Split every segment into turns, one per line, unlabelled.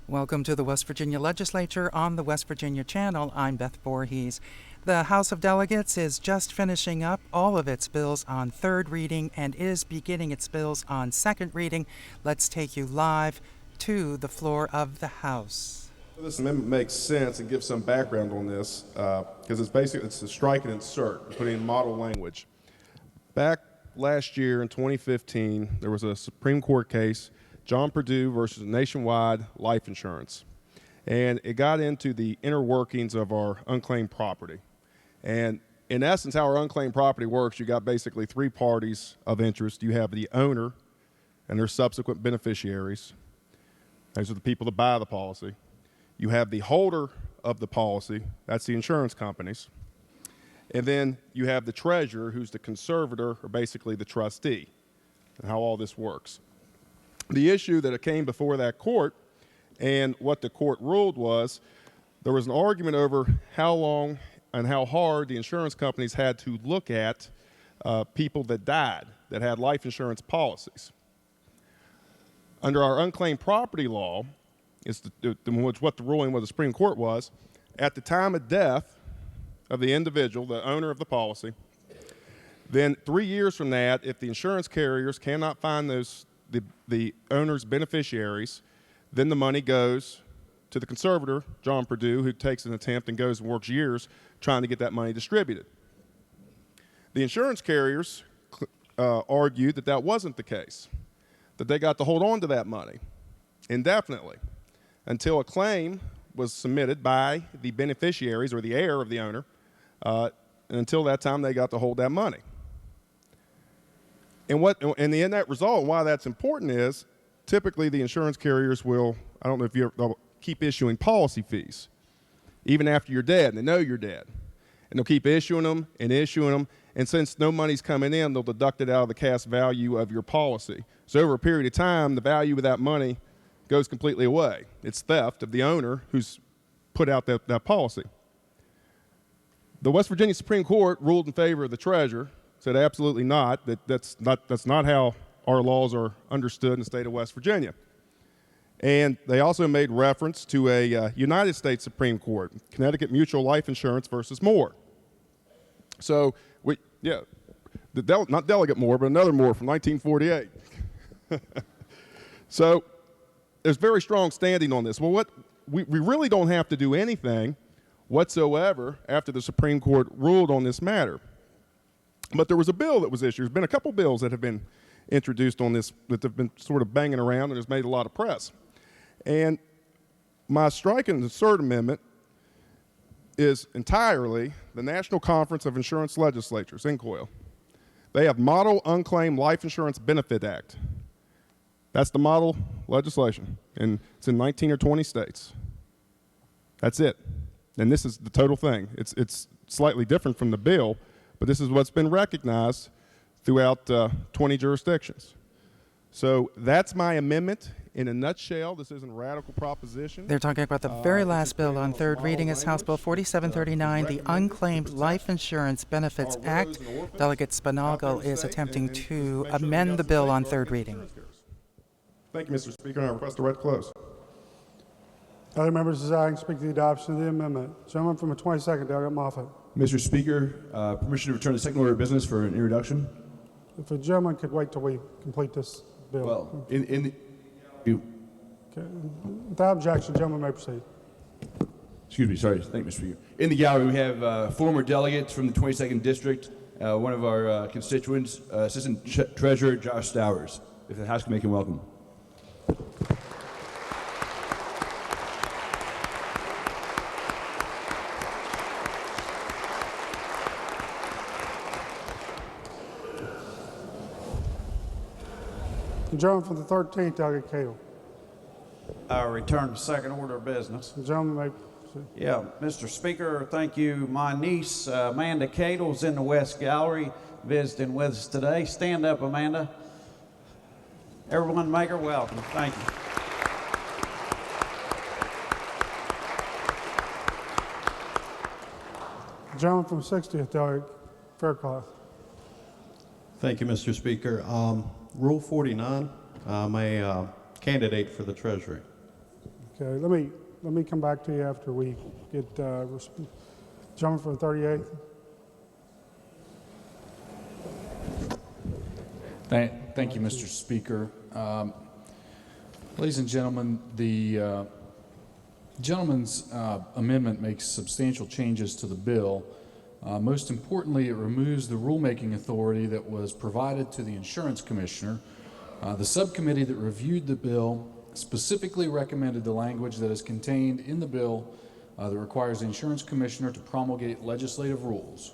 Welcome to the West Virginia Legislature on the West Virginia Channel. I'm Beth Voorhees. The House of Delegates is just finishing up all of its bills on third reading and is beginning its bills on second reading. Let's take you live to the floor of the House.
This amendment makes sense and gives some background on this because it's a strike and insert, putting in model language. Back last year in 2015, there was a Supreme Court case, John Purdue versus Nationwide Life Insurance. And it got into the inner workings of our unclaimed property. And in essence, how our unclaimed property works, you got basically three parties of interest. You have the owner and their subsequent beneficiaries. Those are the people that buy the policy. You have the holder of the policy, that's the insurance companies. And then you have the treasurer, who's the conservator, or basically the trustee, and how all this works. The issue that it came before that court, and what the court ruled was, there was an argument over how long and how hard the insurance companies had to look at people that died, that had life insurance policies. Under our unclaimed property law, what the ruling of the Supreme Court was, at the time of death of the individual, the owner of the policy, then 3 years from that, if the insurance carriers cannot find the owner's beneficiaries, then the money goes to the conservator, John Purdue, who takes an attempt and goes and works years trying to get that money distributed. The insurance carriers argued that that wasn't the case, that they got to hold on to that money indefinitely until a claim was submitted by the beneficiaries or the heir of the owner, and until that time they got to hold that money. And the end result, why that's important is, typically the insurance carriers will, I don't know if they'll keep issuing policy fees, even after you're dead, and they know you're dead. And they'll keep issuing them, and since no money's coming in, they'll deduct it out of the cash value of your policy. So over a period of time, the value of that money goes completely away. It's theft of the owner who's put out that policy. The West Virginia Supreme Court ruled in favor of the treasurer, said absolutely not, that's not how our laws are understood in the state of West Virginia. And they also made reference to a United States Supreme Court, Connecticut Mutual Life Insurance versus Moore. So, not Delegate Moore, but another Moore from 1948. So, there's very strong standing on this. Well, we really don't have to do anything whatsoever after the Supreme Court ruled on this matter. But there was a bill that was issued. There's been a couple bills that have been introduced on this that have been sort of banging around and has made a lot of press. And my strike and insert amendment is entirely the National Conference of Insurance Legislatures, NCOIL. They have Model Unclaimed Life Insurance Benefit Act. That's the model legislation, and it's in 19 or 20 states. That's it. And this is the total thing. It's slightly different from the bill, but this is what's been recognized throughout 20 jurisdictions. So that's my amendment. In a nutshell, this isn't a radical proposition.
They're talking about the very last bill on third reading is House Bill 4739, the Unclaimed Life Insurance Benefits Act. Delegate Spinagle is attempting to amend the bill on third reading.
Thank you, Mr. Speaker, and I request a read close.
Other members desiring to speak to the adoption of the amendment. Gentleman from the 22nd, Delegate Moffett.
Mr. Speaker, permission to return to the second order of business for an introduction.
If the gentleman could wait till we complete this bill.
Well,
Okay. Without objection, gentleman may proceed.
Excuse me, sorry. Thank you, Mr. Speaker. In the gallery, we have former delegates from the 22nd District, one of our constituents, Assistant Treasurer Josh Stowers. If the House can make him welcome.
The gentleman from the 13th, Delegate Cato.
I return to second order of business.
The gentleman may proceed.
Yeah, Mr. Speaker, thank you. My niece, Amanda Cato, is in the West Gallery visiting with us today. Stand up, Amanda. Everyone make her welcome. Thank you.
The gentleman from 60th, Delegate Faircloth.
Thank you, Mr. Speaker. Rule 49, I'm a candidate for the Treasury.
Okay, let me come back to you after we get, gentleman from the 38th.
Thank you, Mr. Speaker. Ladies and gentlemen, the gentleman's amendment makes substantial changes to the bill. Most importantly, it removes the rulemaking authority that was provided to the insurance commissioner. The subcommittee that reviewed the bill specifically recommended the language that is contained in the bill that requires the insurance commissioner to promulgate legislative rules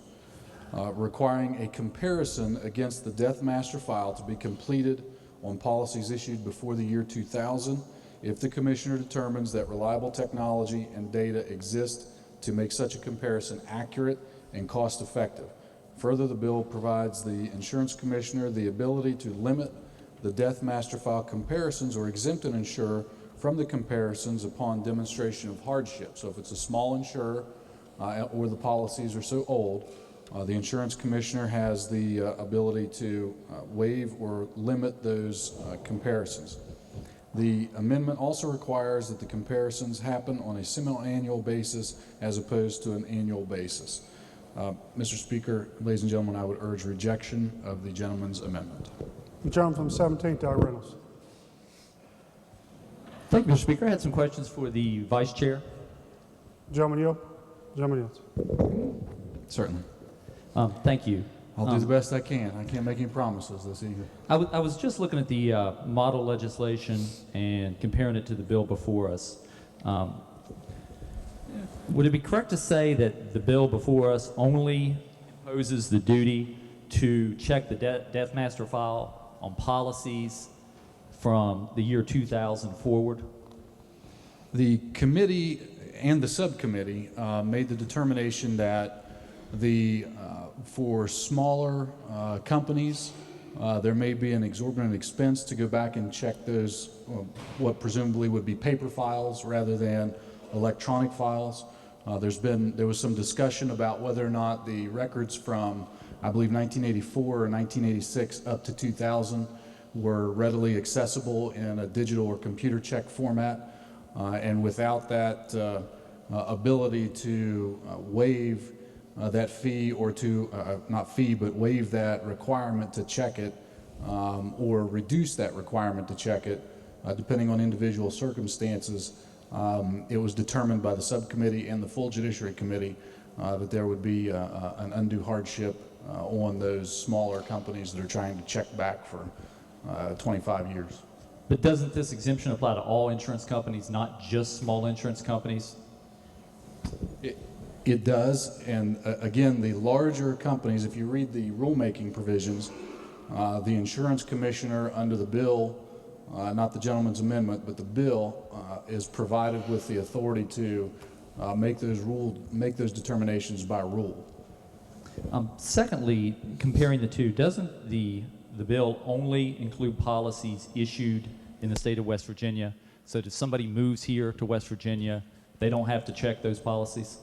requiring a comparison against the death master file to be completed on policies issued before the year 2000 if the commissioner determines that reliable technology and data exist to make such a comparison accurate and cost effective. Further, the bill provides the insurance commissioner the ability to limit the death master file comparisons or exempt an insurer from the comparisons upon demonstration of hardship. So if it's a small insurer or the policies are so old, the insurance commissioner has the ability to waive or limit those comparisons. The amendment also requires that the comparisons happen on a semi-annual basis as opposed to an annual basis. Mr. Speaker, ladies and gentlemen, I would urge rejection of the gentleman's amendment.
The gentleman from 17th, Doug Reynolds.
Thank you, Mr. Speaker. I had some questions for the Vice Chair.
Gentleman yield. Gentleman yields.
Certainly.
Thank you.
I'll do the best I can. I can't make any promises this evening.
I was just looking at the model legislation and comparing it to the bill before us. Would it be correct to say that the bill before us only imposes the duty to check the death master file on policies from the year 2000 forward?
The committee and the subcommittee made the determination that for smaller companies, there may be an exorbitant expense to go back and check those, what presumably would be paper files rather than electronic files. There was some discussion about whether or not the records from, I believe, 1984 or 1986 up to 2000 were readily accessible in a digital or computer check format. And without that ability to waive that fee or to, not fee, but waive that requirement to check it or reduce that requirement to check it, depending on individual circumstances, it was determined by the subcommittee and the full Judiciary Committee that there would be an undue hardship on those smaller companies that are trying to check back for 25 years.
But doesn't this exemption apply to all insurance companies, not just small insurance companies?
It does, and again, the larger companies, if you read the rulemaking provisions, the insurance commissioner under the bill, not the gentleman's amendment, but the bill is provided with the authority to make those determinations by rule.
Secondly, comparing the two, doesn't the bill only include policies issued in the state of West Virginia? So if somebody moves here to West Virginia, they don't have to check those policies?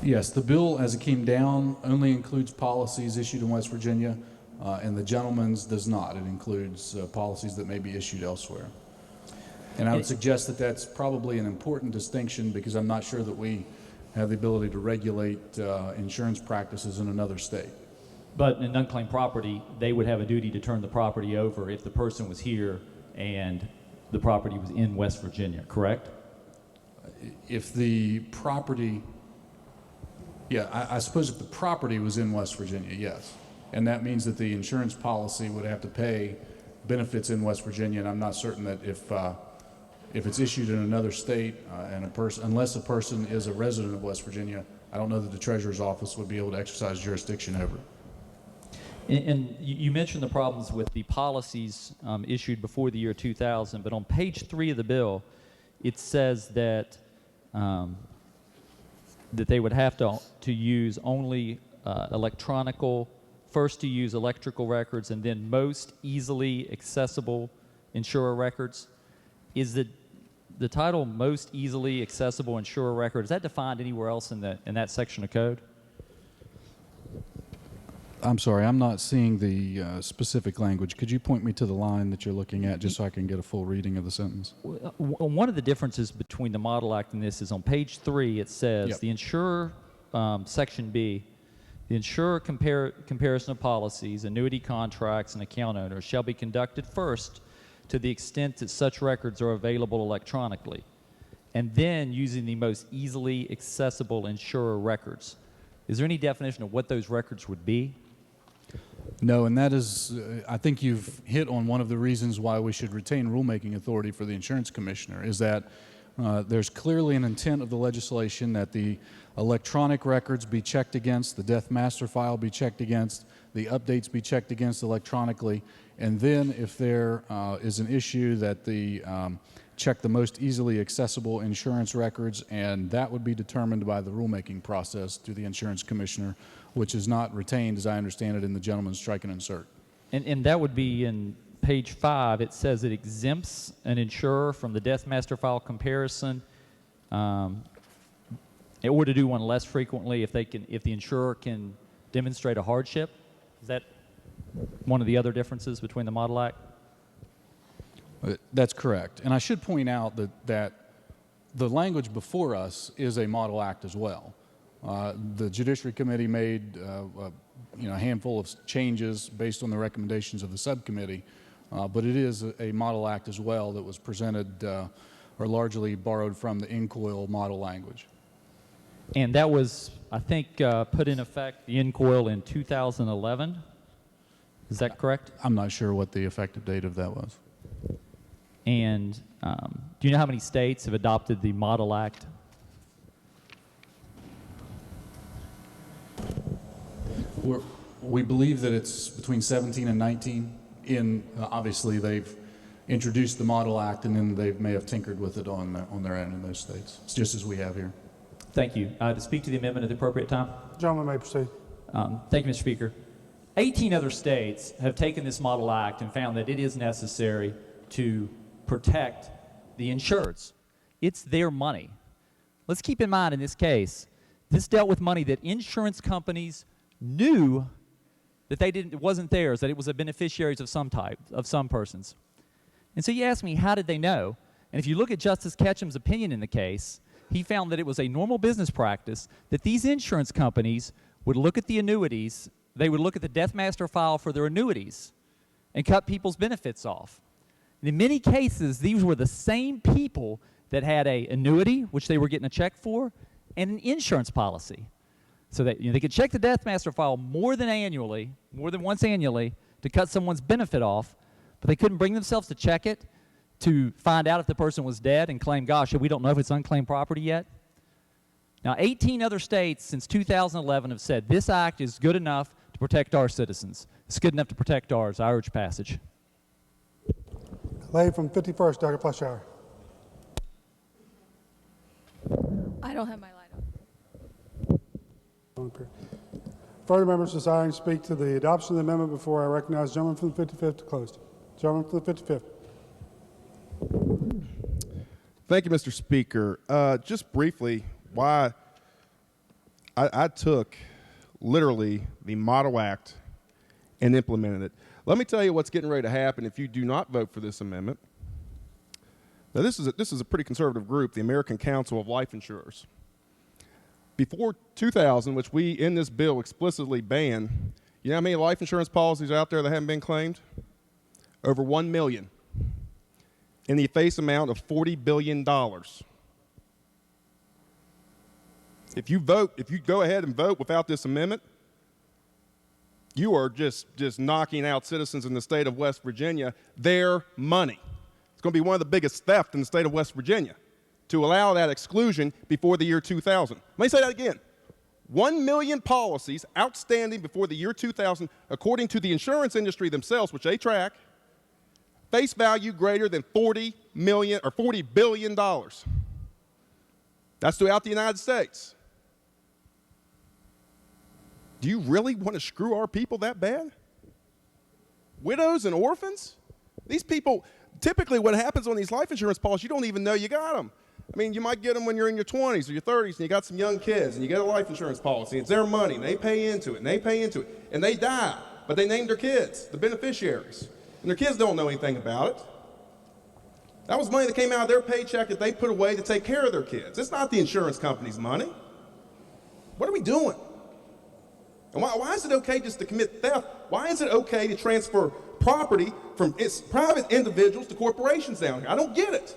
Yes, the bill as it came down only includes policies issued in West Virginia, and the gentleman's does not. It includes policies that may be issued elsewhere. And I would suggest that that's probably an important distinction because I'm not sure that we have the ability to regulate insurance practices in another state.
But in unclaimed property, they would have a duty to turn the property over if the person was here and the property was in West Virginia, correct?
If the property, yeah, I suppose if the property was in West Virginia, yes. And that means that the insurance policy would have to pay benefits in West Virginia, and I'm not certain that if it's issued in another state and unless a person is a resident of West Virginia, I don't know that the Treasurer's Office would be able to exercise jurisdiction over it.
And you mentioned the problems with the policies issued before the year 2000, but on page 3 of the bill, it says that that they would have to use only first to use electrical records and then most easily accessible insurer records. Is the title most easily accessible insurer record, is that defined anywhere else in that section of code?
I'm sorry, I'm not seeing the specific language. Could you point me to the line that you're looking at just so I can get a full reading of the sentence?
One of the differences between the Model Act and this is on page 3, it says,
Yep.
the insurer, section B, the insurer comparison of policies, annuity contracts, and account owners shall be conducted first to the extent that such records are available electronically, and then using the most easily accessible insurer records. Is there any definition of what those records would be?
No, and that is, I think you've hit on one of the reasons why we should retain rulemaking authority for the insurance commissioner, is that there's clearly an intent of the legislation that the electronic records be checked against, the death master file be checked against, the updates be checked against electronically, and then if there is an issue that the check the most easily accessible insurance records, and that would be determined by the rulemaking process through the insurance commissioner, which is not retained, as I understand it, in the gentleman's strike and insert.
And that would be in page 5. It says it exempts an insurer from the death master file comparison, or to do one less frequently if the insurer can demonstrate a hardship. Is that one of the other differences between the Model Act?
That's correct. And I should point out that the language before us is a Model Act as well. The Judiciary Committee made a handful of changes based on the recommendations of the subcommittee, but it is a Model Act as well that was presented or largely borrowed from the INCOIL model language.
And that was, I think, put in effect, the INCOIL, in 2011. Is that correct?
I'm not sure what the effective date of that was.
And do you know how many states have adopted the Model Act?
We believe that it's between 17 and 19. Obviously, they've introduced the Model Act, and then they may have tinkered with it on their end in those states. It's just as we have here.
Thank you. To speak to the amendment at the appropriate time.
Gentleman may proceed.
Thank you, Mr. Speaker. 18 other states have taken this Model Act and found that it is necessary to protect the insureds. It's their money. Let's keep in mind in this case, this dealt with money that insurance companies knew that it wasn't theirs, that it was the beneficiaries of some type, of some persons. And so you ask me, how did they know? And if you look at Justice Ketchum's opinion in the case, he found that it was a normal business practice that these insurance companies would look at the annuities, they would look at the death master file for their annuities and cut people's benefits off. And in many cases, these were the same people that had an annuity, which they were getting a check for, and an insurance policy. So that they could check the death master file more than once annually, to cut someone's benefit off, but they couldn't bring themselves to check it to find out if the person was dead and claim, gosh, we don't know if it's unclaimed property yet. Now, 18 other states since 2011 have said this act is good enough to protect our citizens. It's good enough to protect ours. I urge passage.
Lady from 51st, Dr. Pleshauer.
I don't have my light on.
Further members desiring to speak to the adoption of the amendment before I recognize the gentleman from the 55th to close. Gentleman from the 55th.
Thank you, Mr. Speaker. Just briefly, why I took literally the Model Act and implemented it. Let me tell you what's getting ready to happen if you do not vote for this amendment. Now, this is a pretty conservative group, the American Council of Life Insurers. Before 2000, which we in this bill explicitly ban, you know how many life insurance policies out there that haven't been claimed? Over 1 million. In the face amount of $40 billion. If you go ahead and vote without this amendment, you are just knocking out citizens in the state of West Virginia their money. It's going to be one of the biggest thefts in the state of West Virginia to allow that exclusion before the year 2000. Let me say that again. 1 million policies outstanding before the year 2000, according to the insurance industry themselves, which they track, face value greater than $40 billion. That's throughout the United States. Do you really want to screw our people that bad? Widows and orphans? These people, typically what happens on these life insurance policies, you don't even know you got them. I mean, you might get them when you're in your 20s or your 30s and you got some young kids and you get a life insurance policy. It's their money and they pay into it and they pay into it and they die, but they named their kids, the beneficiaries. And their kids don't know anything about it. That was money that came out of their paycheck that they put away to take care of their kids. It's not the insurance company's money. What are we doing? And why is it okay just to commit theft? Why is it okay to transfer property from private individuals to corporations down here? I don't get it.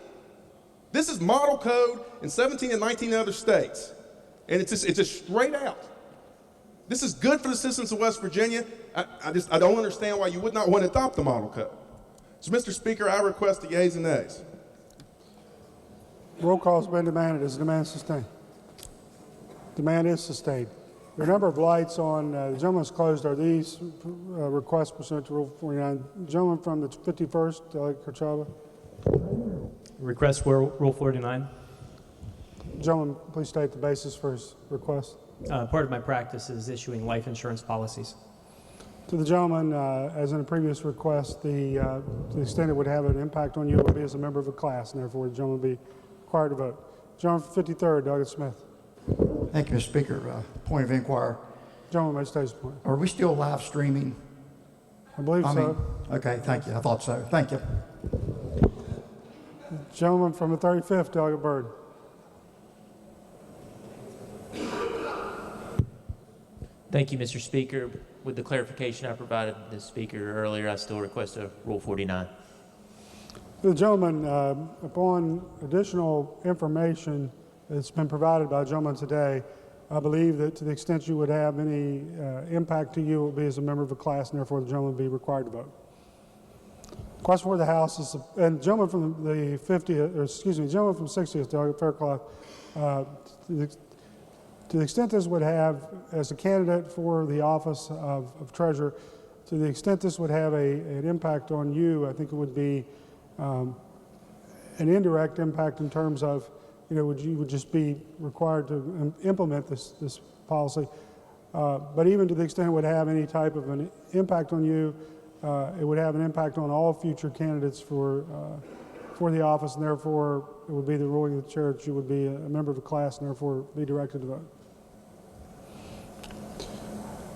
This is model code in 17 and 19 other states. And it's just straight out. This is good for the citizens of West Virginia. I don't understand why you would not want to adopt the model code. So, Mr. Speaker, I request the yeas and nays.
Roll call has been demanded. Is the demand sustained? Demand is sustained. There are a number of lights on. The gentleman's closed. Are these requests pursuant to Rule 49? Gentleman from the 51st, Delegate Kerchava.
Request Rule 49.
Gentleman, please state the basis for his request.
Part of my practice is issuing life insurance policies.
To the gentleman, as in a previous request, to the extent it would have an impact on you, it would be as a member of a class, and therefore the gentleman would be required to vote. Gentleman from 53rd, Delegate Smith.
Thank you, Mr. Speaker. Point of inquiry.
Gentleman may state his point.
Are we still live streaming?
I believe so.
Okay, thank you. I thought so. Thank you.
Gentleman from the 35th, Delegate Byrd.
Thank you, Mr. Speaker. With the clarification I provided the Speaker earlier, I still request a Rule 49.
The gentleman, upon additional information that's been provided by the gentleman today, I believe that to the extent you would have any impact to you, it would be as a member of a class, and therefore the gentleman would be required to vote. Question for the House is, and gentleman from the 50th, or excuse me, gentleman from 60th, Delegate Faircloth, to the extent this would have, as a candidate for the office of Treasurer, to the extent this would have an impact on you, I think it would be an indirect impact in terms of, you would just be required to implement this policy. But even to the extent it would have any type of an impact on you, it would have an impact on all future candidates for the office, and therefore it would be the ruling of the chair that you would be a member of a class and therefore be directed to vote.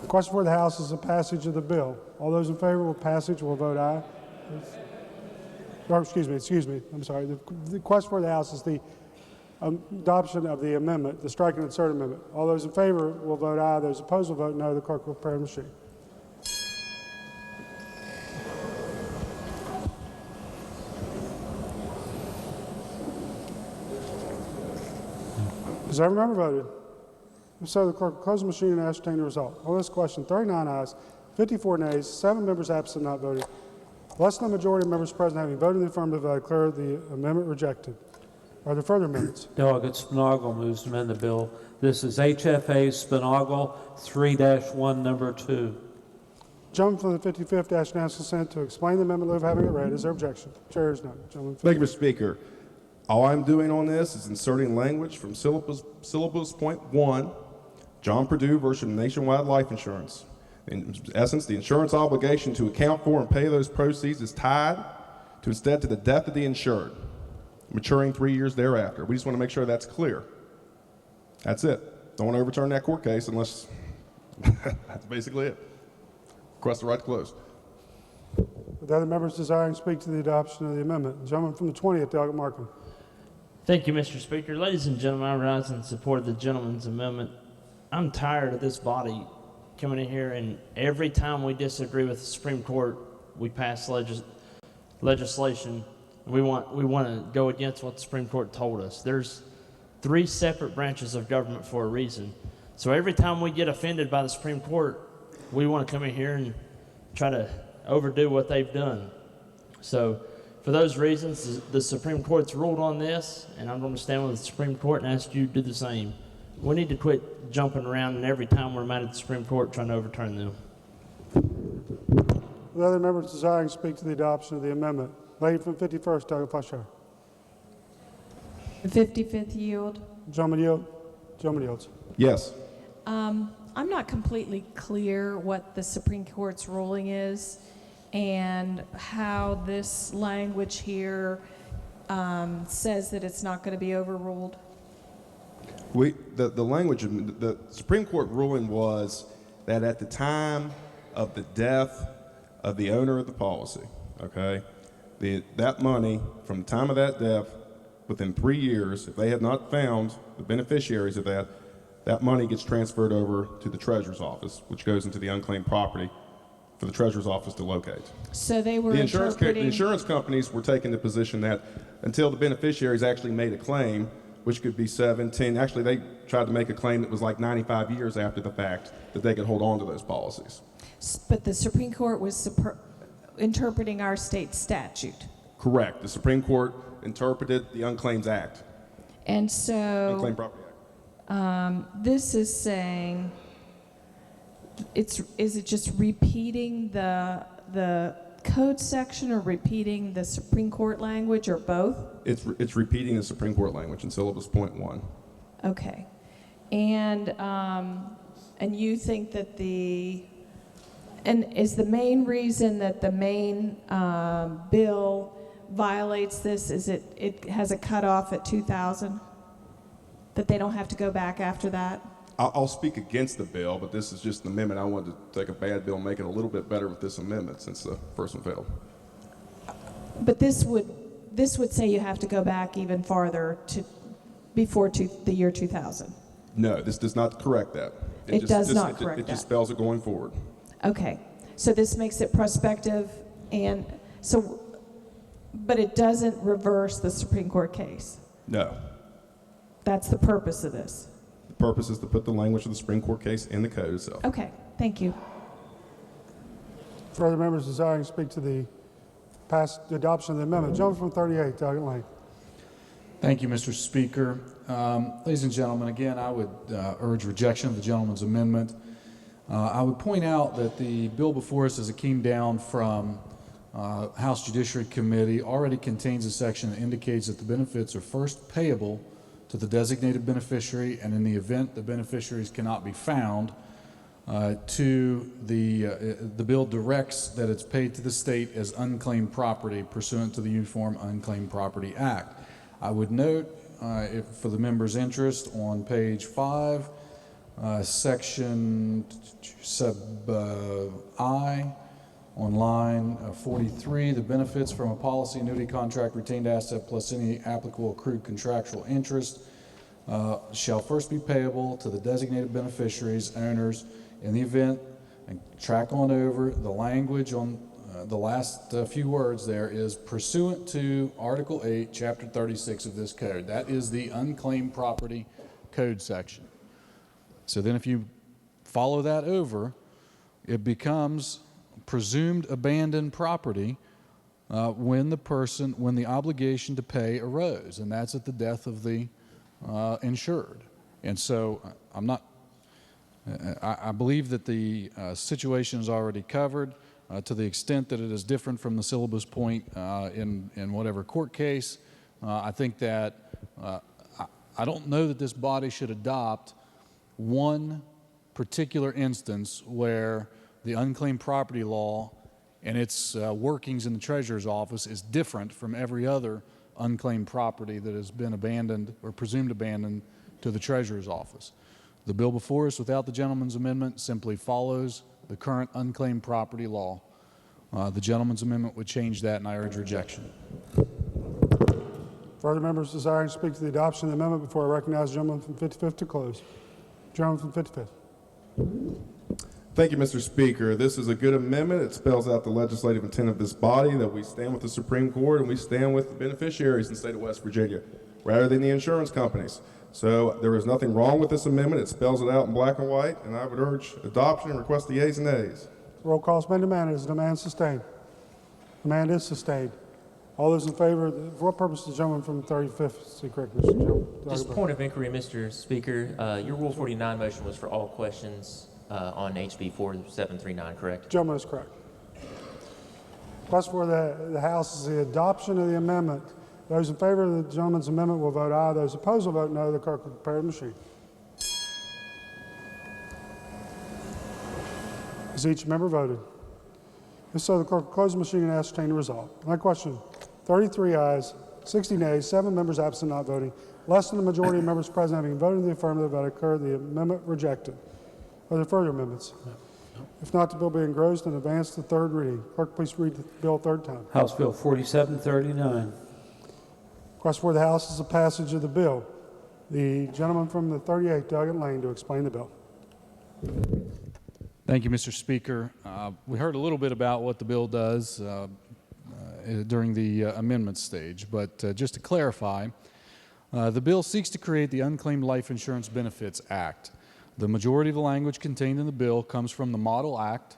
The question for the House is the passage of the bill. All those in favor of passage will vote aye. Or, excuse me, I'm sorry. The question for the House is the adoption of the amendment, the strike and insert amendment. All those in favor will vote aye. Those opposed will vote no. The clerk will prepare the machine. Has every member voted? If so, the clerk will close the machine and ascertain the result. On this question, 39 ayes, 54 nays, 7 members absent not voting. Less than a majority of members present having voted in the affirmative, I declare the amendment rejected. Are there further amendments?
Delegate Spinagle moves to amend the bill. This is HFA Spinagle 3-1, number 2.
Gentleman from the 55th asked unanimous consent to explain the amendment in lieu of having it read. Is there objection? Chair is none. Gentleman.
Thank you, Mr. Speaker. All I'm doing on this is inserting language from syllabus point 1, John Purdue version Nationwide Life Insurance. In essence, the insurance obligation to account for and pay those proceeds is tied to instead to the death of the insured, maturing 3 years thereafter. We just want to make sure that's clear. That's it. Don't want to overturn that court case unless that's basically it. Request the right to close.
With other members desiring to speak to the adoption of the amendment, the gentleman from the 20th, Delegate Markham.
Thank you, Mr. Speaker. Ladies and gentlemen, I rise in support of the gentleman's amendment. I'm tired of this body coming in here and every time we disagree with the Supreme Court, we pass legislation. We want to go against what the Supreme Court told us. There's 3 separate branches of government for a reason. So every time we get offended by the Supreme Court, we want to come in here and try to overdo what they've done. So for those reasons, the Supreme Court's ruled on this, and I'm going to stand with the Supreme Court and ask you to do the same. We need to quit jumping around, and every time we're mad at the Supreme Court trying to overturn them.
With other members desiring to speak to the adoption of the amendment, lady from 51st, Delegate Fletcher.
The 55th yield.
Gentleman yield. Gentleman yields.
Yes.
I'm not completely clear what the Supreme Court's ruling is and how this language here says that it's not going to be overruled?
The language of the Supreme Court ruling was that at the time of the death of the owner of the policy, okay, that money from the time of that death, within 3 years, if they have not found the beneficiaries of that money gets transferred over to the treasurer's office, which goes into the unclaimed property for the treasurer's office to locate.
So they were
The
interpreting...
insurance companies were taking the position that until the beneficiaries actually made a claim, which could be 7, 10, actually they tried to make a claim that was like 95 years after the fact, that they could hold on to those policies.
But the Supreme Court was interpreting our state statute.
Correct. The Supreme Court interpreted the Unclaimed Act.
And so...
Unclaimed Property Act.
This is saying, is it just repeating the code section or repeating the Supreme Court language or both?
It's repeating the Supreme Court language in syllabus point 1.
Okay. And you think that and is the main reason that the main bill violates this, is it has a cutoff at 2000? That they don't have to go back after that?
I'll speak against the bill, but this is just an amendment. I wanted to take a bad bill and make it a little bit better with this amendment since the first one failed.
But this would say you have to go back even farther to before the year 2000.
No, this does not correct that.
It does not correct that.
It just spells it going forward.
Okay, so this makes it prospective, and so, but it doesn't reverse the Supreme Court case.
No.
That's the purpose of this.
The purpose is to put the language of the Supreme Court case in the code itself.
Okay, thank you.
Further members desiring to speak to the adoption of the amendment. Gentleman from 38, Delegate Lane.
Thank you, Mr. Speaker. Ladies and gentlemen, again, I would urge rejection of the gentleman's amendment. I would point out that the bill before us, as it came down from House Judiciary Committee, already contains a section that indicates that the benefits are first payable to the designated beneficiary, and in the event the beneficiaries cannot be found, the bill directs that it's paid to the state as unclaimed property pursuant to the Uniform Unclaimed Property Act. I would note, for the members' interest, on page 5, section sub I, on line 43, the benefits from a policy, annuity contract, retained asset, plus any applicable accrued contractual interest shall first be payable to the designated beneficiaries, owners, in the event, and track on over, the language on the last few words there is pursuant to Article 8, Chapter 36 of this code. That is the unclaimed property code section. So then if you follow that over, it becomes presumed abandoned property when the obligation to pay arose, and that's at the death of the insured. And so I believe that the situation is already covered to the extent that it is different from the syllabus point in whatever court case. I think that I don't know that this body should adopt one particular instance where the unclaimed property law and its workings in the Treasurer's office is different from every other unclaimed property that has been abandoned or presumed abandoned to the Treasurer's office. The bill before us without the gentleman's amendment simply follows the current unclaimed property law. The gentleman's amendment would change that, and I urge rejection.
Further members desiring to speak to the adoption of the amendment before I recognize the gentleman from 55th to close. Gentleman from 55th.
Thank you, Mr. Speaker. This is a good amendment. It spells out the legislative intent of this body, that we stand with the Supreme Court and we stand with the beneficiaries in the state of West Virginia, rather than the insurance companies. So there is nothing wrong with this amendment. It spells it out in black and white, and I would urge adoption and request the yeas and nays.
Roll call has been demanded. Is the demand sustained? Demand is sustained. All those in favor, for what purpose does the gentleman from 35th seek recognition?
Just a point of inquiry, Mr. Speaker. Your Rule 49 motion was for all questions on HB 4739, correct?
Gentleman is correct. Request for the House is the adoption of the amendment. Those in favor of the gentleman's amendment will vote aye. Those opposed will vote no. The clerk will prepare the machine. Has each member voted? If so, the clerk will close the machine and ascertain the result. My question, 33 ayes, 60 nays, 7 members absent not voting. Less than the majority of members present having voted in the affirmative, I declare the amendment rejected. Are there further amendments? If not, the bill be engrossed and advanced to third reading. Clerk, please read the bill a third time.
House Bill 4739.
Request for the House is the passage of the bill. The gentleman from the 38th Delegate Lane to explain the bill.
Thank you, Mr. Speaker. We heard a little bit about what the bill does during the amendment stage, but just to clarify, the bill seeks to create the Unclaimed Life Insurance Benefits Act. The majority of the language contained in the bill comes from the Model Act.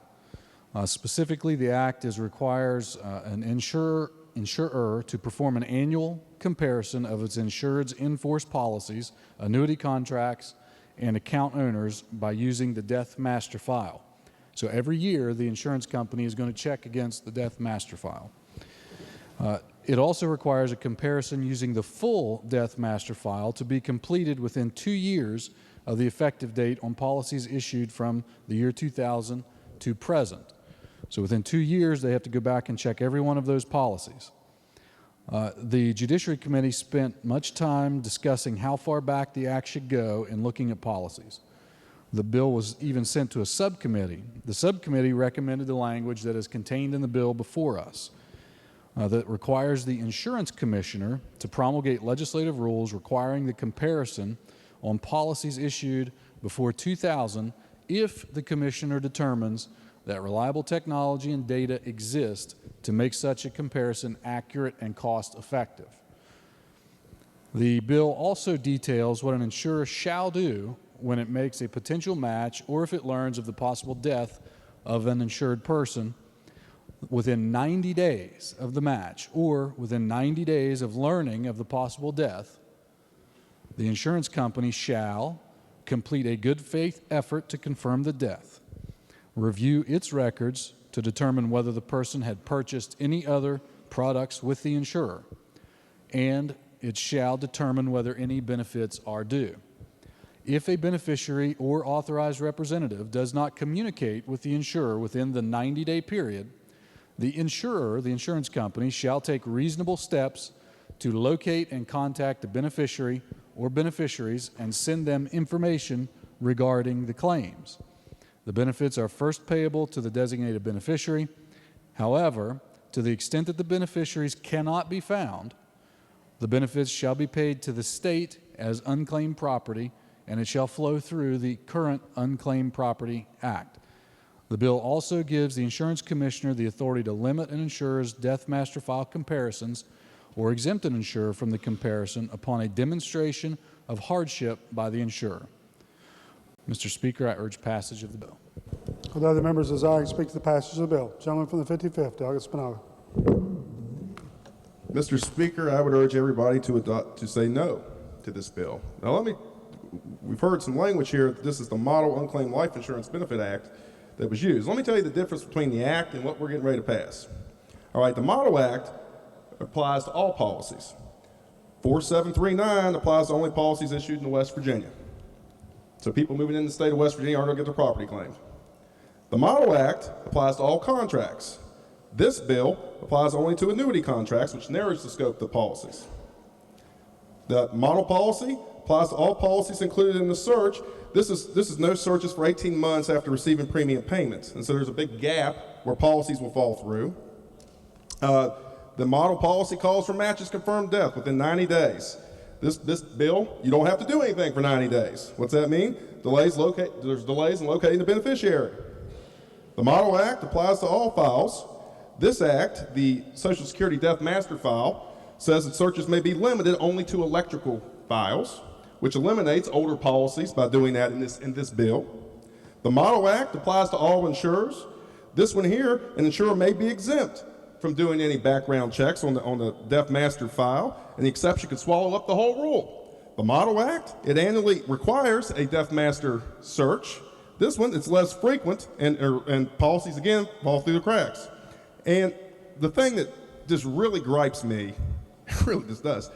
Specifically, the Act requires an insurer to perform an annual comparison of its insured's in-force policies, annuity contracts, and account owners by using the Death Master File. So every year, the insurance company is going to check against the Death Master File. It also requires a comparison using the full Death Master File to be completed within 2 years of the effective date on policies issued from the year 2000 to present. So within 2 years, they have to go back and check every one of those policies. The Judiciary Committee spent much time discussing how far back the Act should go in looking at policies. The bill was even sent to a subcommittee. The subcommittee recommended the language that is contained in the bill before us that requires the insurance commissioner to promulgate legislative rules requiring the comparison on policies issued before 2000 if the commissioner determines that reliable technology and data exist to make such a comparison accurate and cost effective. The bill also details what an insurer shall do when it makes a potential match or if it learns of the possible death of an insured person within 90 days of the match or within 90 days of learning of the possible death. The insurance company shall complete a good faith effort to confirm the death, review its records to determine whether the person had purchased any other products with the insurer, and it shall determine whether any benefits are due. If a beneficiary or authorized representative does not communicate with the insurer within the 90-day period, the insurer, the insurance company, shall take reasonable steps to locate and contact the beneficiary or beneficiaries and send them information regarding the claims. The benefits are first payable to the designated beneficiary. However, to the extent that the beneficiaries cannot be found, the benefits shall be paid to the state as unclaimed property, and it shall flow through the current Unclaimed Property Act. The bill also gives the insurance commissioner the authority to limit an insurer's Death Master File comparisons or exempt an insurer from the comparison upon a demonstration of hardship by the insurer. Mr. Speaker, I urge passage of the bill.
Will the other members desiring to speak to the passage of the bill? Gentleman from the 55th, Delegate Spinaga.
Mr. Speaker, I would urge everybody to say no to this bill. Now we've heard some language here that this is the Model Unclaimed Life Insurance Benefit Act that was used. Let me tell you the difference between the Act and what we're getting ready to pass. All right, the Model Act applies to all policies. 4739 applies to only policies issued in West Virginia. So people moving in the state of West Virginia aren't going to get their property claimed. The Model Act applies to all contracts. This bill applies only to annuity contracts, which narrows the scope of the policies. The model policy applies to all policies included in the search. This is no searches for 18 months after receiving premium payments. And so there's a big gap where policies will fall through. The model policy calls for matches confirmed death within 90 days. This bill, you don't have to do anything for 90 days. What's that mean? There's delays in locating the beneficiary. The Model Act applies to all files. This Act, the Social Security Death Master File, says that searches may be limited only to electrical files, which eliminates older policies by doing that in this bill. The Model Act applies to all insurers. This one here, an insurer may be exempt from doing any background checks on the Death Master File, and the exception could swallow up the whole rule. The Model Act, it annually requires a Death Master search. This one, it's less frequent, and policies, again, fall through the cracks. And the thing that just really gripes me, really just does,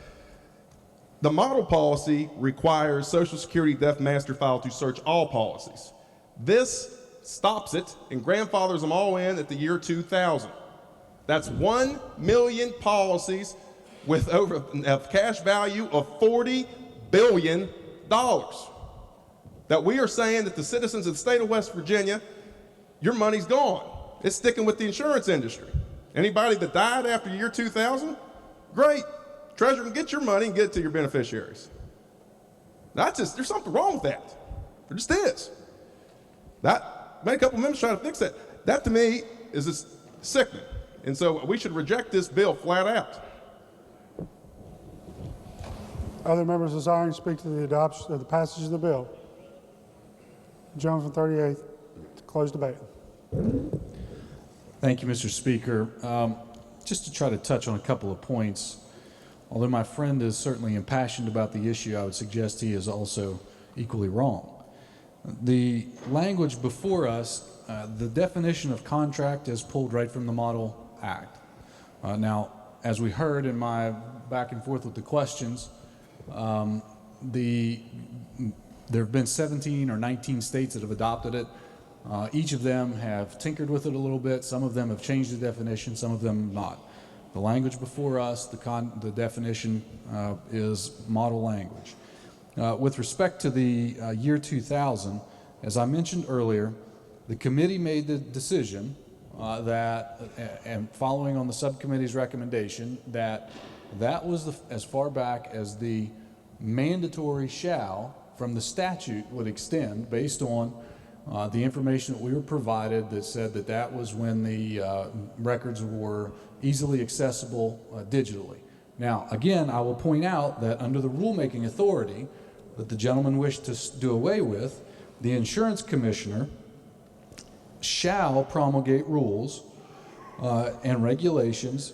the model policy requires Social Security Death Master File to search all policies. This stops it and grandfathers them all in at the year 2000. That's 1 million policies with over a cash value of $40 billion. That we are saying that the citizens of the state of West Virginia, your money's gone. It's sticking with the insurance industry. Anybody that died after year 2000, great. Treasurer can get your money and get it to your beneficiaries. There's something wrong with that. There just is. Made a couple of members trying to fix that. That to me is just sickening. And so we should reject this bill flat out.
Other members desiring to speak to the adoption of the passage of the bill? Gentleman from 38th, to close debate.
Thank you, Mr. Speaker. Just to try to touch on a couple of points, although my friend is certainly impassioned about the issue, I would suggest he is also equally wrong. The language before us, the definition of contract is pulled right from the Model Act. Now, as we heard in my back and forth with the questions, there have been 17 or 19 states that have adopted it. Each of them have tinkered with it a little bit. Some of them have changed the definition, some of them not. The language before us, the definition is model language. With respect to the year 2000, as I mentioned earlier, the committee made the decision and following on the subcommittee's recommendation, that was as far back as the mandatory shall from the statute would extend based on the information that we were provided that said that was when the records were easily accessible digitally. Now, again, I will point out that under the rulemaking authority that the gentleman wished to do away with, the insurance commissioner shall promulgate rules and regulations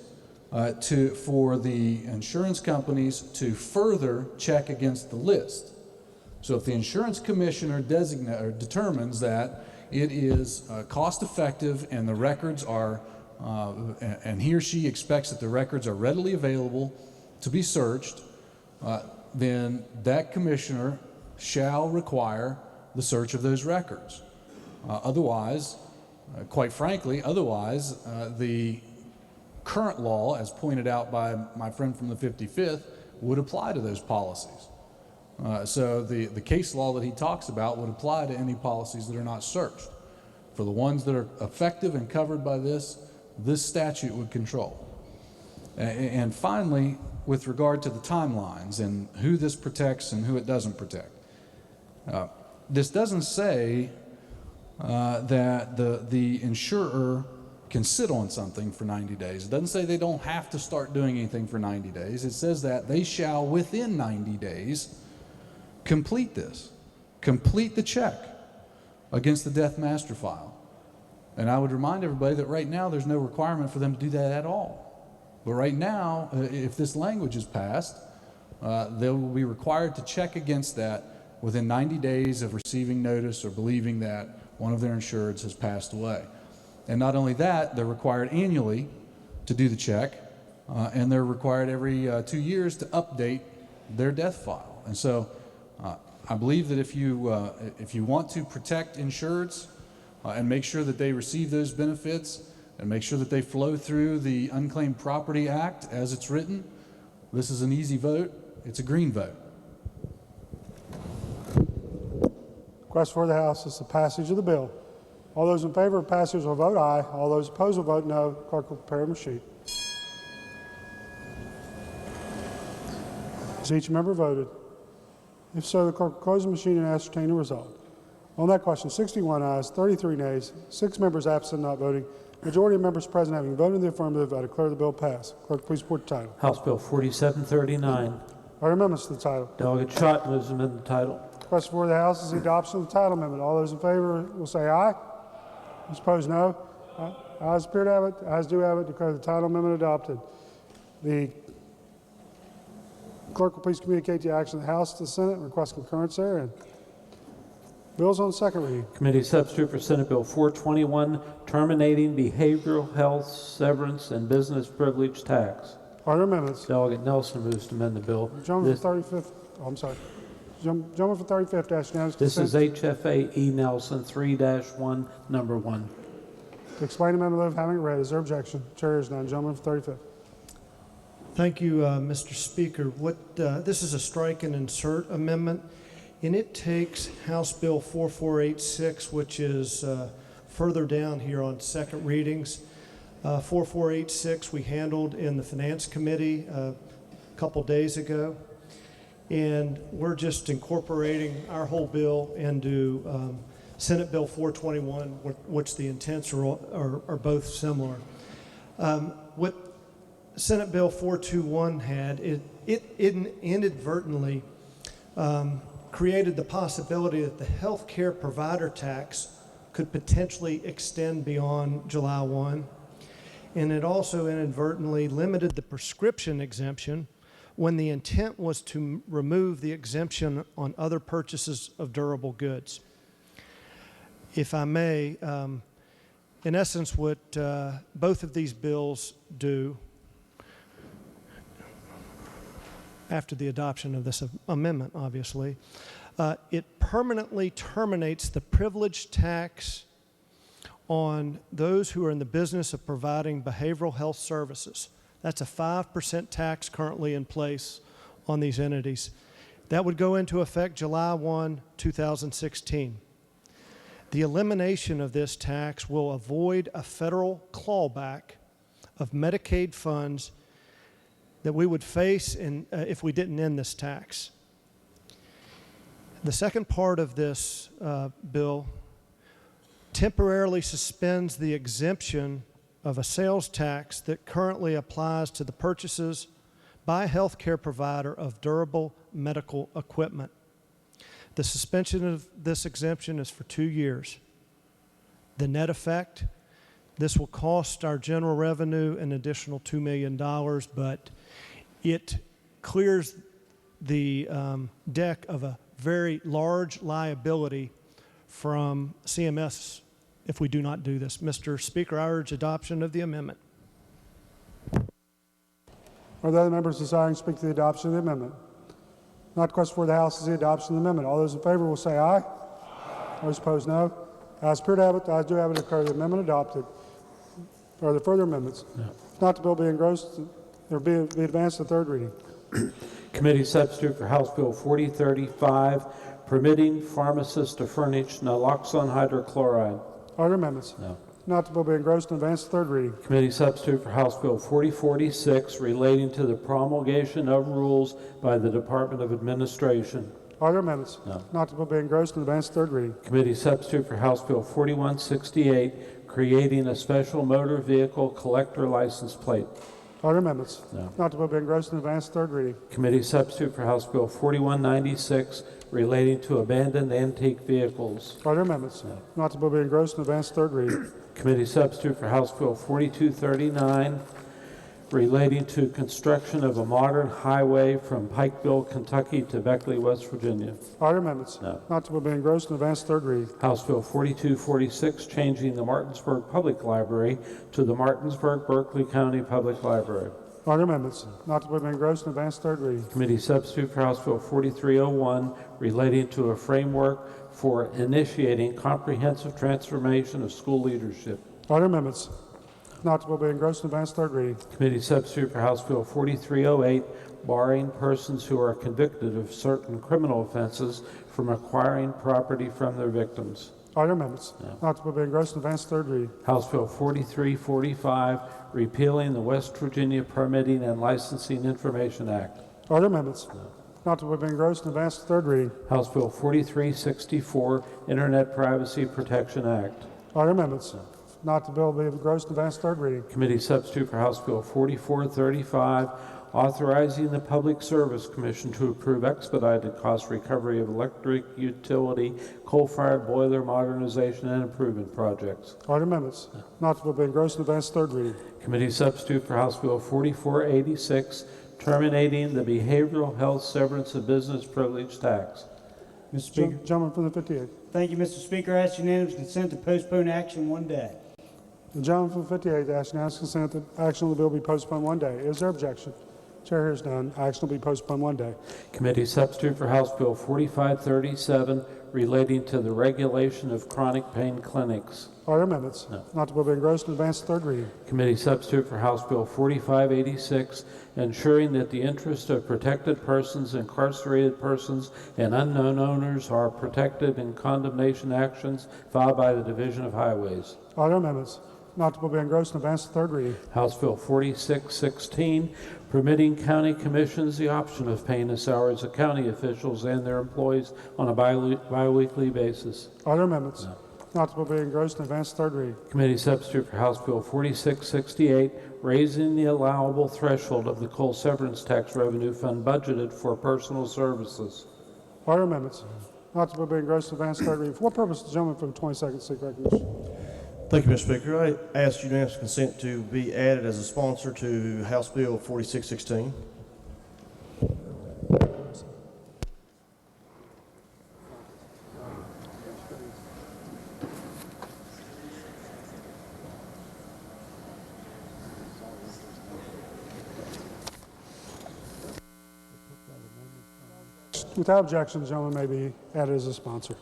for the insurance companies to further check against the list. So if the insurance commissioner determines that it is cost effective and the records are, and he or she expects that the records are readily available to be searched, then that commissioner shall require the search of those records. Otherwise, quite frankly, the current law, as pointed out by my friend from the 55th, would apply to those policies. So the case law that he talks about would apply to any policies that are not searched. For the ones that are effective and covered by this statute would control. And finally, with regard to the timelines and who this protects and who it doesn't protect, this doesn't say that the insurer can sit on something for 90 days. It doesn't say they don't have to start doing anything for 90 days. It says that they shall, within 90 days, complete the check against the death master file. And I would remind everybody that right now there's no requirement for them to do that at all. But right now, if this language is passed, they will be required to check against that within 90 days of receiving notice or believing that one of their insureds has passed away. And not only that, they're required annually to do the check, and they're required every 2 years to update their death file. And so I believe that if you want to protect insureds and make sure that they receive those benefits and make sure that they flow through the Unclaimed Property Act as it's written, this is an easy vote. It's a green vote.
Request for the House is the passage of the bill. All those in favor of passage will vote aye. All those opposed will vote no. Clerk will prepare the sheet. Has each member voted? If so, the clerk will close the machine and ascertain the result. On that question, 61 ayes, 33 nays, 6 members absent not voting. Majority of members present having voted in the affirmative, I declare the bill passed. Clerk, please report the title.
House Bill 4739.
Are amendments to the title?
Delegate Schott moves to amend the title.
Request for the House is the adoption of the title amendment. All those in favor will say aye. Those opposed, no. Ayes appear to have it. Ayes do have it. Declare the title amendment adopted. The clerk will please communicate the action of the House to the Senate and request concurrence there. And bills on second reading.
Committee substitute for Senate Bill 421, terminating behavioral health severance and business privilege tax.
Are there amendments?
Delegate Nelson moves to amend the bill.
Gentleman from 35th. Oh, I'm sorry. Gentleman from 35th, ask unanimous
This
consent.
is HFA E. Nelson 3-1, number 1.
To explain the amendment, having it read, is there objection? Chair is none. Gentleman from 35th.
Thank you, Mr. Speaker. This is a strike and insert amendment, and it takes House Bill 4486, which is further down here on second readings. 4486 we handled in the Finance Committee a couple days ago, and we're just incorporating our whole bill into Senate Bill 421, which the intents are both similar. What Senate Bill 421 had, it inadvertently created the possibility that the health care provider tax could potentially extend beyond July 1. And it also inadvertently limited the prescription exemption when the intent was to remove the exemption on other purchases of durable goods. If I may, in essence, what both of these bills do after the adoption of this amendment, obviously, it permanently terminates the privilege tax on those who are in the business of providing behavioral health services. That's a 5% tax currently in place on these entities. That would go into effect July 1, 2016. The elimination of this tax will avoid a federal clawback of Medicaid funds that we would face if we didn't end this tax. The second part of this bill temporarily suspends the exemption of a sales tax that currently applies to the purchases by a healthcare provider of durable medical equipment. The suspension of this exemption is for 2 years. The net effect, this will cost our general revenue an additional $2 million, but it clears the deck of a very large liability from CMS if we do not do this. Mr. Speaker, I urge adoption of the amendment.
Are there other members desiring to speak to the adoption of the amendment? Not question for the House is the adoption of the amendment. All those in favor will say aye. Aye. Those opposed, no. As per habit, I do have it declare the amendment adopted. Are there further amendments? No. If not, the bill be engrossed. There be advanced to third reading.
Committee substitute for House Bill 4035, permitting pharmacists to furnish naloxone hydrochloride.
Are there amendments?
No.
If not, the bill be engrossed and advanced to third reading.
Committee substitute for House Bill 4046, relating to the promulgation of rules by the Department of Administration.
Are there amendments?
No.
If not, the bill be engrossed and advanced to third reading.
Committee substitute for House Bill 4168, creating a special motor vehicle collector license plate.
Are there amendments?
No.
If not, the bill be engrossed and advanced to third reading.
Committee substitute for House Bill 4196, relating to abandoned antique vehicles.
Are there amendments?
No.
If not, the bill be engrossed and advanced to third reading.
Committee substitute for House Bill 4239, relating to construction of a modern highway from Pikeville, Kentucky to Beckley, West Virginia.
Are there amendments?
No.
Not to be engrossed and advanced to third reading.
House Bill 4246, changing the Martinsburg Public Library to the Martinsburg-Berkeley County Public Library.
Are there amendments? Not to be engrossed and advanced to third reading.
Committee substitute for House Bill 4301, relating to a framework for initiating comprehensive transformation of school leadership.
Are there amendments? Not to be engrossed and advanced to third reading.
Committee substitute for House Bill 4308, barring persons who are convicted of certain criminal offenses from acquiring property from their victims.
Are there amendments?
No.
Not to be engrossed and advanced to third reading.
House Bill 4345, repealing the West Virginia Permitting and Licensing Information Act.
Are there amendments?
No.
Not to be engrossed and advanced to third reading.
House Bill 4364, Internet Privacy Protection Act.
Are there amendments? No. Not to bill be engrossed and advanced to third reading.
Committee substitute for House Bill 4435, authorizing the Public Service Commission to approve expedited cost recovery of electric utility coal-fired boiler modernization and improvement projects.
Are there amendments? No. Not to be engrossed and advanced to third reading.
Committee substitute for House Bill 4486, terminating the behavioral health severance of business privilege tax.
Mr. Speaker.
Gentleman from the 58th.
Thank you, Mr. Speaker. I ask unanimous consent to postpone action 1 day.
The gentleman from the 58th asks unanimous consent that action on the bill be postponed 1 day. Is there objection? Chair hears none. Action will be postponed 1 day.
Committee substitute for House Bill 4537, relating to the regulation of chronic pain clinics.
Are there amendments?
No.
Not to bill be engrossed and advanced to third reading.
Committee substitute for House Bill 4586, ensuring that the interests of protected persons, incarcerated persons, and unknown owners are protected in condemnation actions filed by the Division of Highways.
Are there amendments? Not to bill be engrossed and advanced to third reading.
House Bill 4616, permitting county commissions the option of paying the salaries of county officials and their employees on a bi-weekly basis.
Are there amendments? No. Not to bill be engrossed and advanced to third reading.
Committee substitute for House Bill 4668, raising the allowable threshold of the coal severance tax revenue fund budgeted for personal services.
Are there amendments? Not to bill be engrossed and advanced to third reading. For what purpose does the gentleman from the 22nd seek recognition?
Thank you, Mr. Speaker. I ask unanimous consent to be added as a sponsor to House Bill 4616.
Without objection, the gentleman may be added as a sponsor.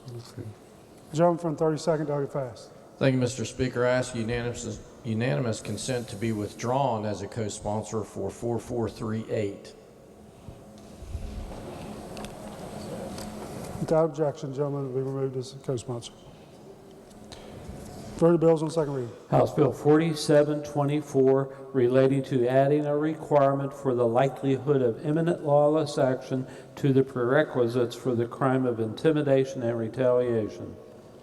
The gentleman from 32nd, Delegate Fast.
Thank you, Mr. Speaker. I ask unanimous consent to be withdrawn as a co-sponsor for 4438.
Without objection, the gentleman will be removed as a co-sponsor. Further bills on second reading.
House Bill 4724, relating to adding a requirement for the likelihood of imminent lawless action to the prerequisites for the crime of intimidation and retaliation.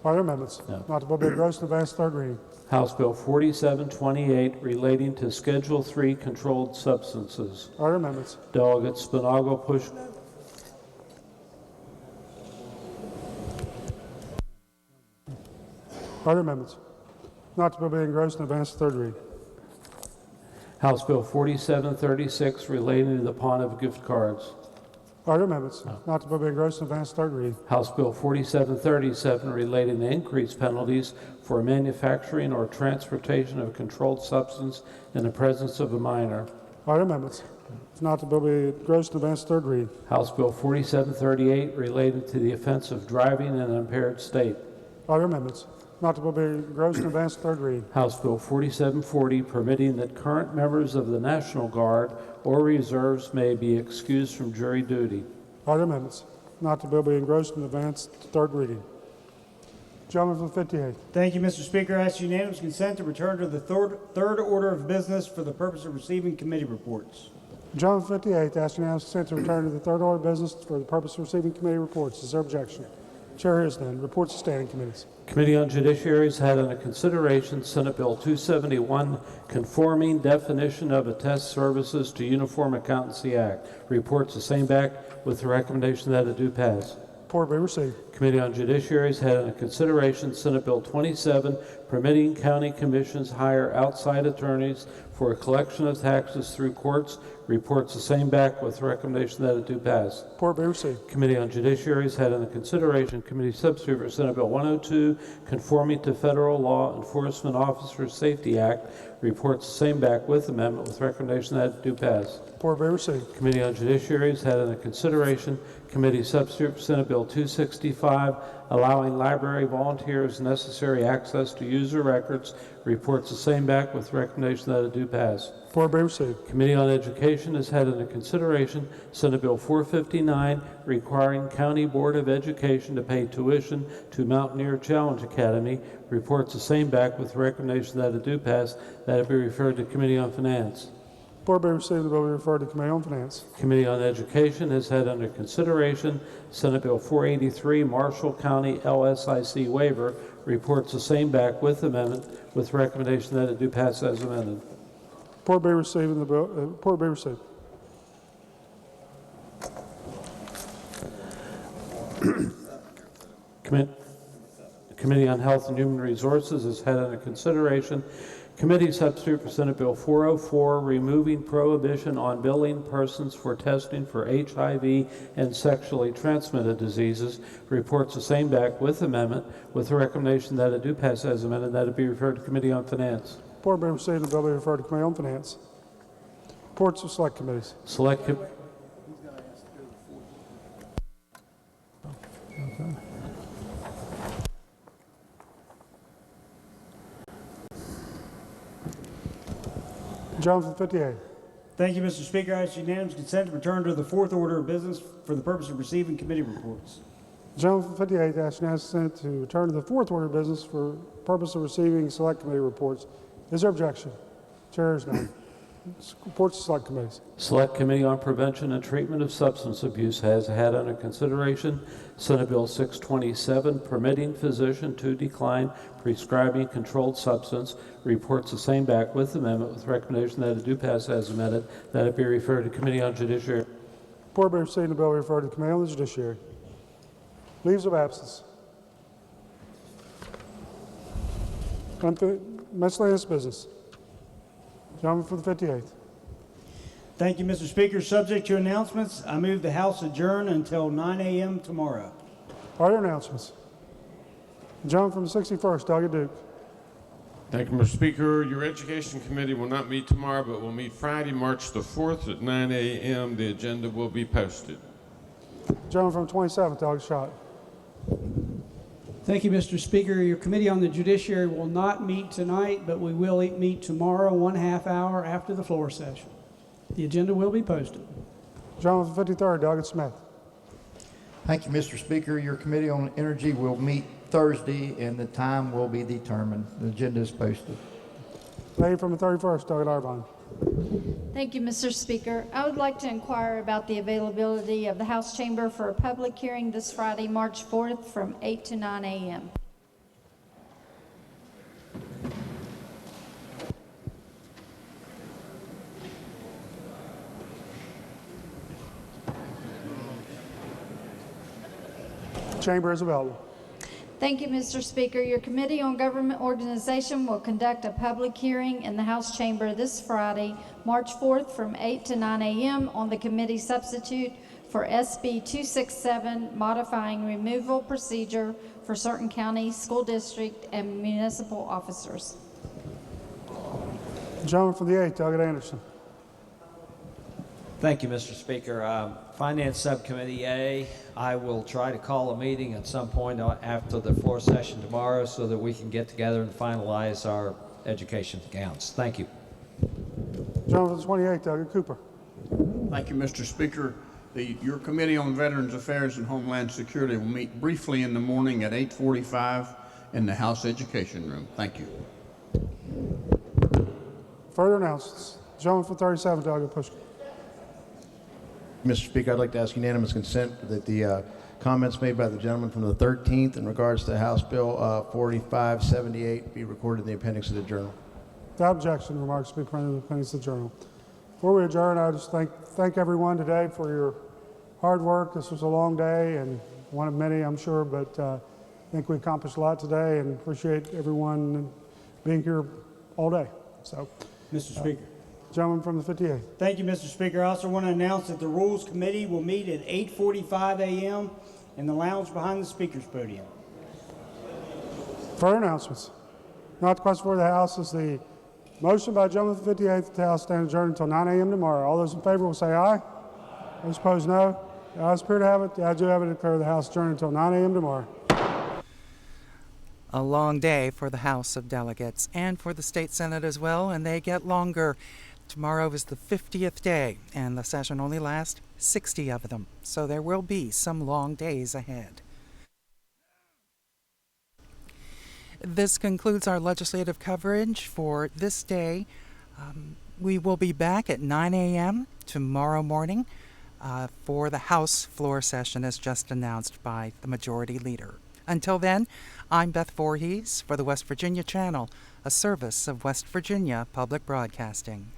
Are there amendments?
No.
Not to bill be engrossed and advanced to third reading.
House Bill 4728, relating to Schedule 3 controlled substances.
Are there amendments?
Delegates Spinago, Push.
Are there amendments? Not to bill be engrossed and advanced to third reading.
House Bill 4736, relating to the pawn of gift cards.
Are there amendments? No. Not to bill be engrossed and advanced to third reading.
House Bill 4737, relating to increased penalties for manufacturing or transportation of a controlled substance in the presence of a minor.
Are there amendments? Not to bill be engrossed and advanced to third reading.
House Bill 4738, related to the offense of driving in an impaired state.
Are there amendments? Not to bill be engrossed and advanced to third reading.
House Bill 4740, permitting that current members of the National Guard or reserves may be excused from jury duty.
Are there amendments? Not to bill be engrossed and advanced to third reading. Gentleman from 58th.
Thank you, Mr. Speaker. I ask unanimous consent to return to the third order of business for the purpose of receiving committee reports.
Gentleman from 58th, ask unanimous consent to return to the third order of business for the purpose of receiving committee reports. Is there objection? Chair hears none. Reports to standing committees.
Committee on Judiciary has had under consideration Senate Bill 271, conforming definition of attest services to Uniform Accountancy Act. Reports the same back with the recommendation that it do pass.
Report be received.
Committee on Judiciary has had under consideration Senate Bill 27, permitting county commissions hire outside attorneys for a collection of taxes through courts. Reports the same back with recommendation that it do pass.
Report be received.
Committee on Judiciary has had under consideration Committee substitute for Senate Bill 102, conforming to Federal Law Enforcement Officers Safety Act. Reports the same back with amendment with recommendation that it do pass.
Report be received.
Committee on Judiciary has had under consideration Committee substitute for Senate Bill 265, allowing library volunteers necessary access to user records. Reports the same back with recommendation that it do pass.
Report be received.
Committee on Education has had under consideration Senate Bill 459, requiring County Board of Education to pay tuition to Mountaineer Challenge Academy. Reports the same back with recommendation that it do pass, that it be referred to Committee on Finance.
Report be received. The bill be referred to Committee on Finance.
Committee on Education has had under consideration Senate Bill 483, Marshall County LSIC waiver. Reports the same back with amendment with recommendation that it do pass as amended.
Report be received. And the bill. Report be received.
Committee on Health and Human Resources has had under consideration Committee substitute for Senate Bill 404, removing prohibition on billing persons for testing for HIV and sexually transmitted diseases. Reports the same back with amendment with the recommendation that it do pass as amended, that it be referred to Committee on Finance.
Report be received. The bill be referred to Committee on Finance. Reports of select committees.
Select
Gentleman from 58.
Thank you, Mr. Speaker. I ask unanimous consent to return to the fourth order of business for the purpose of receiving committee reports.
Gentleman from 58 asks unanimous consent to return to the fourth order of business for purpose of receiving select committee reports. Is there objection? Chair is none. Reports to select committees.
Select Committee on Prevention and Treatment of Substance Abuse has had under consideration Senate Bill 627, permitting physician to decline prescribing controlled substance. Reports the same back with amendment with recommendation that it do pass as amended, that it be referred to Committee on Judiciary.
Report by receiving the bill referred to the Committee on the Judiciary. Leaves of absence. Miscellaneous business. Gentleman from the 58th.
Thank you, Mr. Speaker. Subject to announcements, I move the House adjourn until 9 a.m. tomorrow.
Are there announcements? Gentleman from the 61st, Delegate Duke.
Thank you, Mr. Speaker. Your Education Committee will not meet tomorrow, but will meet Friday, March the 4th at 9 a.m. The agenda will be posted.
Gentleman from 27th, Delegate Schott.
Thank you, Mr. Speaker. Your Committee on the Judiciary will not meet tonight, but we will meet tomorrow, 1/2 hour after the floor session. The agenda will be posted.
Gentleman from 53rd, Delegate Smith.
Thank you, Mr. Speaker. Your Committee on Energy will meet Thursday, and the time will be determined. The agenda is posted.
Lady from the 31st, Delegate Arbon.
Thank you, Mr. Speaker. I would like to inquire about the availability of the House chamber for a public hearing this Friday, March 4th from 8 to 9 a.m.
Chamber is available.
Thank you, Mr. Speaker. Your Committee on Government Organization will conduct a public hearing in the House chamber this Friday, March 4th from 8 to 9 a.m. on the committee substitute for SB 267, modifying removal procedure for certain county, school district, and municipal officers.
Gentleman from the 8th, Delegate Anderson.
Thank you, Mr. Speaker. Finance Subcommittee A, I will try to call a meeting at some point after the floor session tomorrow so that we can get together and finalize our education accounts. Thank you.
Gentleman from the 28th, Delegate Cooper.
Thank you, Mr. Speaker. Your Committee on Veterans Affairs and Homeland Security will meet briefly in the morning at 8:45 in the House Education Room. Thank you.
Further announcements. Gentleman from 37th, Delegate Pushkin.
Mr. Speaker, I'd like to ask unanimous consent that the comments made by the gentleman from the 13th in regards to House Bill 4578 be recorded in the appendix of the journal.
Without objection, remarks to be printed in the appendix of the journal. Before we adjourn, I just thank everyone today for your hard work. This was a long day and one of many, I'm sure, but I think we accomplished a lot today and appreciate everyone being here all day. So,
Mr. Speaker.
Gentleman from the 58th.
Thank you, Mr. Speaker. I also want to announce that the Rules Committee will meet at 8:45 a.m. in the lounge behind the Speaker's podium.
Further announcements. Not the question for the House is the motion by gentleman from the 58th that the House stand adjourned until 9 a.m. tomorrow. All those in favor will say aye. Those opposed, no. The ayes appear to have it. The ayes do have it. Declare the House adjourned until 9 a.m. tomorrow.
A long day for the House of Delegates and for the State Senate as well, and they get longer. Tomorrow is the 50th day, and the session only lasts 60 of them, so there will be some long days ahead. This concludes our legislative coverage for this day. We will be back at 9 a.m. tomorrow morning for the House floor session as just announced by the Majority Leader. Until then, I'm Beth Voorhees for the West Virginia Channel, a service of West Virginia Public Broadcasting.